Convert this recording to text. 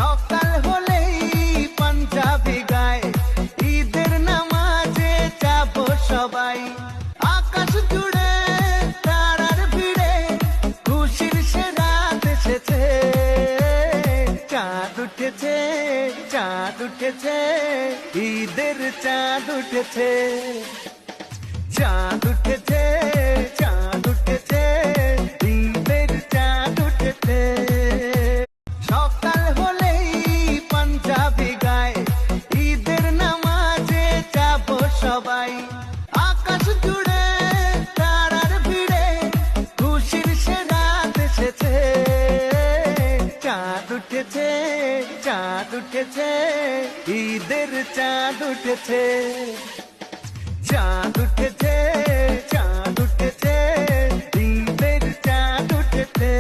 সকাল হলেই পাঞ্জাবি গায়, ঈদের নামাজে যাব সবাই। আকাশ জুড়ে তারার ভিড়ে খুশির সে রাত এসেছে। চাঁদ উঠেছে, চাঁদ উঠেছে, ঈদের চাঁদ উঠেছে। চাঁদ উঠেছে, চাঁদ উঠেছে, ঈদের চাঁদ উঠেছে। সকাল হলেই পাঞ্জাবি গায়, ঈদের নামাজে যাব সবাই। আকাশ জুড়ে তারার ভিড়ে খুশির সে রাত এসেছে। চাঁদ উঠেছে, চাঁদ উঠেছে, ঈদের চাঁদ উঠেছে। চাঁদ উঠেছে, চাঁদ উঠেছে, ঈদের চাঁদ উঠেছে।